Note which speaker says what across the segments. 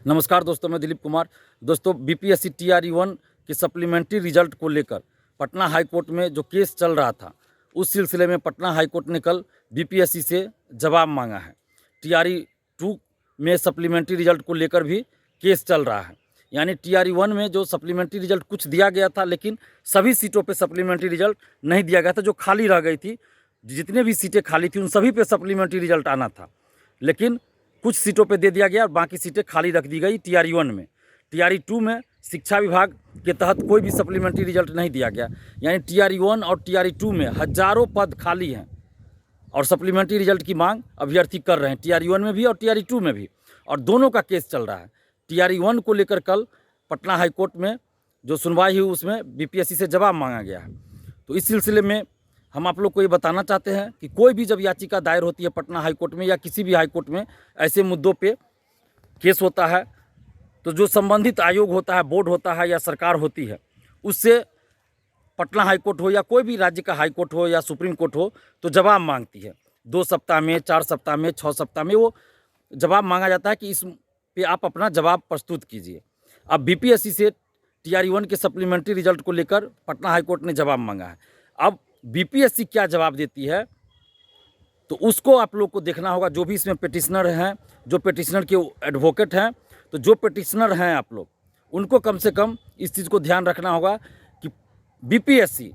Speaker 1: नमस्कार दोस्तों, मैं दिलीप कुमार। दोस्तों, बीपीएससी टीआरई-1 के सप्लीमेंट्री रिजल्ट को लेकर पटना हाई कोर्ट में जो केस चल रहा था, उस सिलसिले में पटना हाई कोर्ट ने कल बीपीएससी से जवाब मांगा है। टीआरई-2 में सप्लीमेंट्री रिजल्ट को लेकर भी केस चल रहा है। यानी टीआरई-1 में जो सप्लीमेंट्री रिजल्ट कुछ दिया गया था, लेकिन सभी सीटों पे सप्लीमेंट्री रिजल्ट नहीं दिया गया था। जो खाली रह गई थी, जितने भी सीटें खाली थी, उन सभी पे सप्लीमेंट्री रिजल्ट आना था, लेकिन कुछ सीटों पे दे दिया गया और बाकी सीटें खाली रख दी गई टीआरई-1 में। टीआरई-2 में शिक्षा विभाग के तहत कोई भी सप्लीमेंट्री रिजल्ट नहीं दिया गया। यानी टीआरई-1 और टीआरई-2 में हजारों पद खाली हैं और सप्लीमेंट्री रिजल्ट की मांग अभ्यर्थी कर रहे हैं, टीआरई-1 में भी और टीआरई-2 में भी, और दोनों का केस चल रहा है। टीआरई-1 को लेकर कल पटना हाई कोर्ट में जो सुनवाई हुई, उसमें बीपीएससी से जवाब मांगा गया है। तो इस सिलसिले में हम आप लोग को ये बताना चाहते हैं कि कोई भी जब याचिका दायर होती है पटना हाई कोर्ट में या किसी भी हाई कोर्ट में, ऐसे मुद्दों पे केस होता है, तो जो संबंधित आयोग होता है, बोर्ड होता है या सरकार होती है, उससे पटना हाई कोर्ट हो या कोई भी राज्य का हाई कोर्ट हो या सुप्रीम कोर्ट हो, तो जवाब मांगती है। 2 सप्ताह में, 4 सप्ताह में, 6 सप्ताह में वो जवाब मांगा जाता है कि इस पे आप अपना जवाब प्रस्तुत कीजिए। अब बीपीएससी से टीआरई-1 के सप्लीमेंट्री रिजल्ट को लेकर पटना हाई कोर्ट ने जवाब मांगा है। अब बीपीएससी क्या जवाब देती है, तो उसको आप लोग को देखना होगा। जो भी इसमें पिटिशनर हैं, जो पिटिशनर के एडवोकेट हैं, तो जो पिटिशनर हैं आप लोग, उनको कम से कम इस चीज़ को ध्यान रखना होगा कि बीपीएससी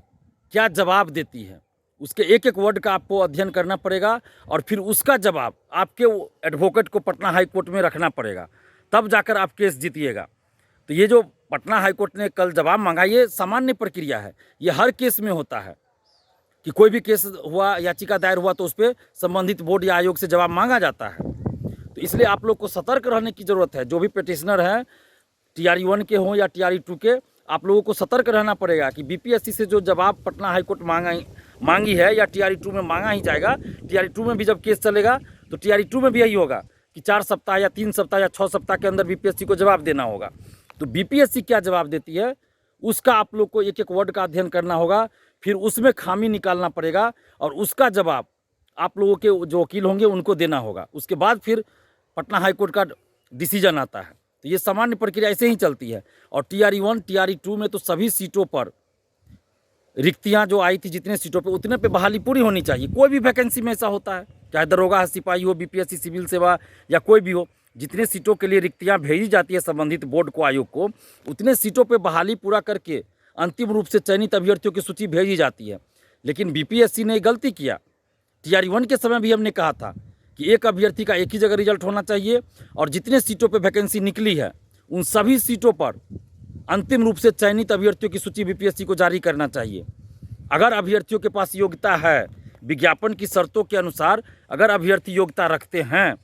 Speaker 1: क्या जवाब देती है। उसके एक एक वर्ड का आपको अध्ययन करना पड़ेगा और फिर उसका जवाब आपके एडवोकेट को पटना हाई कोर्ट में रखना पड़ेगा, तब जाकर आप केस जीतिएगा। तो ये जो पटना हाई कोर्ट ने कल जवाब मांगा, ये सामान्य प्रक्रिया है, ये हर केस में होता है कि कोई भी केस हुआ, याचिका दायर हुआ, तो उस पर संबंधित बोर्ड या आयोग से जवाब मांगा जाता है। तो इसलिए आप लोग को सतर्क रहने की ज़रूरत है। जो भी पिटिशनर हैं, टीआरई-1 के हों या टीआरई-2 के, आप लोगों को सतर्क रहना पड़ेगा कि बीपीएससी से जो जवाब पटना हाई कोर्ट मांगी है या टीआरई-2 में मांगा ही जाएगा। टीआरई-2 में भी जब केस चलेगा तो टीआरई-2 में भी यही होगा कि 4 सप्ताह या 3 सप्ताह या 6 सप्ताह के अंदर बीपीएससी को जवाब देना होगा। तो बीपीएससी क्या जवाब देती है, उसका आप लोग को एक एक वर्ड का अध्ययन करना होगा, फिर उसमें खामी निकालना पड़ेगा और उसका जवाब आप लोगों के जो वकील होंगे उनको देना होगा। उसके बाद फिर पटना हाई कोर्ट का डिसीजन आता है। तो ये सामान्य प्रक्रिया ऐसे ही चलती है। और टीआरई-1 टीआरई-2 में तो सभी सीटों पर रिक्तियां जो आई थी, जितने सीटों पे, उतने पे बहाली पूरी होनी चाहिए। कोई भी वैकेंसी में ऐसा होता है, चाहे दरोगा सिपाही हो, बीपीएससी सिविल सेवा या कोई भी हो, जितने सीटों के लिए रिक्तियां भेजी जाती है संबंधित बोर्ड को, आयोग को, उतने सीटों पे बहाली पूरा करके अंतिम रूप से चयनित अभ्यर्थियों की सूची भेजी जाती है। लेकिन बीपीएससी ने गलती किया। टीआरई-1 के समय भी हमने कहा था कि एक अभ्यर्थी का एक ही जगह रिजल्ट होना चाहिए और जितने सीटों पे वैकेंसी निकली है, उन सभी सीटों पर अंतिम रूप से चयनित अभ्यर्थियों की सूची बीपीएससी को जारी करना चाहिए। अगर अभ्यर्थियों के पास योग्यता है, विज्ञापन की शर्तों के अनुसार अगर अभ्यर्थी योग्यता रखते हैं,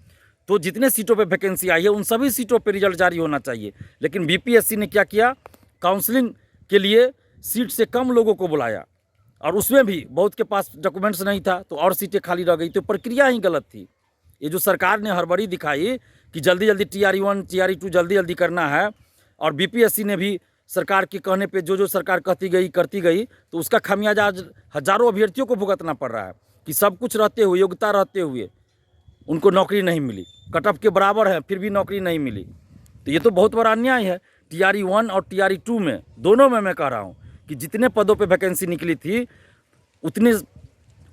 Speaker 1: तो जितने सीटों पे वैकेंसी आई है, उन सभी सीटों पे रिजल्ट जारी होना चाहिए। लेकिन बीपीएससी ने क्या किया, काउंसलिंग के लिए सीट से कम लोगों को बुलाया और उसमें भी बहुत के पास डॉक्यूमेंट्स नहीं था, तो और सीटें खाली रह गई। तो प्रक्रिया ही गलत थी। ये जो सरकार ने हड़बड़ी दिखाई कि जल्दी जल्दी टीआरई-1 टीआरई-2 जल्दी जल्दी करना है, और बीपीएससी ने भी सरकार के कहने पे जो सरकार करती गई, तो उसका खामियाजा आज हजारों अभ्यर्थियों को भुगतना पड़ रहा है कि सब कुछ रहते हुए, योग्यता रहते हुए उनको नौकरी नहीं मिली। कट ऑफ के बराबर है, फिर भी नौकरी नहीं मिली। तो ये तो बहुत बड़ा अन्याय है। टीआरई-1 और टीआरई-2 में, दोनों में मैं कह रहा हूँ कि जितने पदों पे वैकेंसी निकली थी, उतने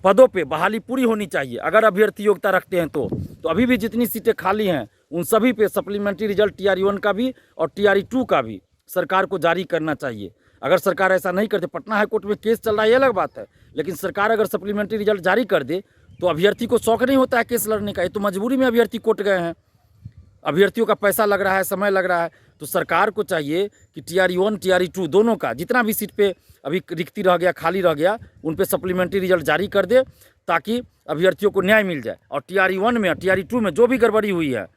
Speaker 1: पदों पे बहाली पूरी होनी चाहिए अगर अभ्यर्थी योग्यता रखते हैं। तो अभी भी जितनी सीटें खाली हैं, उन सभी पे सप्लीमेंट्री रिजल्ट टीआरई-1 का भी और टीआरई-2 का भी सरकार को जारी करना चाहिए। अगर सरकार ऐसा नहीं करते, पटना हाई कोर्ट में केस चल रहा है, ये अलग बात है, लेकिन सरकार अगर सप्लीमेंट्री रिजल्ट जारी कर दे तो अभ्यर्थी को शौक नहीं होता है केस लड़ने का। ये तो मजबूरी में अभ्यर्थी कोर्ट गए हैं, अभ्यर्थियों का पैसा लग रहा है, समय लग रहा है। तो सरकार को चाहिए कि टीआरई-1 टीआरई-2 दोनों का जितना भी सीट पे अभी रिक्ति रह गया, खाली रह गया, उन पे सप्लीमेंट्री रिजल्ट जारी कर दे, ताकि अभ्यर्थियों को न्याय मिल जाए। और टीआरई-1 में, टीआरई-2 में जो भी गड़बड़ी हुई है,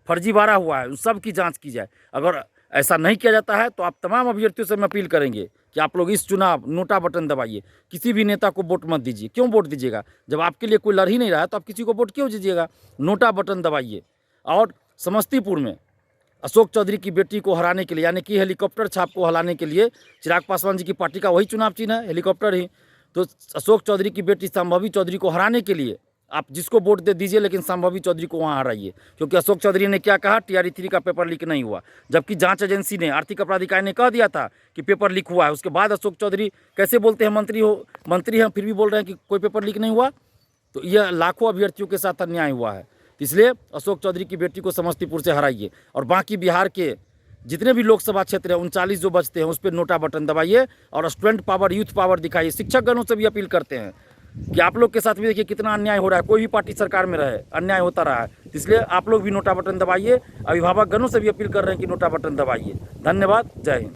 Speaker 1: फर्जीवाड़ा हुआ है, उन सब की जाँच की जाए। अगर ऐसा नहीं किया जाता है तो आप तमाम अभ्यर्थियों से हम अपील करेंगे कि आप लोग इस चुनाव नोटा बटन दबाइए, किसी भी नेता को वोट मत दीजिए। क्यों वोट दीजिएगा? जब आपके लिए कोई लड़ ही नहीं रहा है तो आप किसी को वोट क्यों दीजिएगा? नोटा बटन दबाइए। और समस्तीपुर में अशोक चौधरी की बेटी को हराने के लिए, यानी कि हेलीकॉप्टर छाप को हराने के लिए, चिराग पासवान जी की पार्टी का वही चुनाव चिन्ह है, हेलीकॉप्टर ही। तो अशोक चौधरी की बेटी संभवी चौधरी को हराने के लिए आप जिसको वोट दे दीजिए, लेकिन संभवी चौधरी को वहाँ हराइए, क्योंकि अशोक चौधरी ने क्या कहा, TRE 3 का पेपर लीक नहीं हुआ, जबकि जांच एजेंसी ने, आर्थिक अपराध इकाई ने कह दिया था कि पेपर लीक हुआ है। उसके बाद अशोक चौधरी कैसे बोलते हैं, मंत्री हैं फिर भी बोल रहे हैं कि कोई पेपर लीक नहीं हुआ। तो यह लाखों अभ्यर्थियों के साथ अन्याय हुआ है। इसलिए अशोक चौधरी की बेटी को समस्तीपुर से हराइए, और बाकी बिहार के जितने भी लोकसभा क्षेत्र हैं 39 जो बचते हैं उस पर नोटा बटन दबाइए और स्टूडेंट पावर, यूथ पावर दिखाइए। शिक्षकगणों से भी अपील करते हैं कि आप लोग के साथ भी देखिए कितना अन्याय हो रहा है, कोई भी पार्टी सरकार में रहे अन्याय होता रहा है, इसलिए आप लोग भी नोटा बटन दबाइए। अभिभावक गणों से भी अपील कर रहे हैं कि नोटा बटन दबाइए। धन्यवाद, जय हिंद।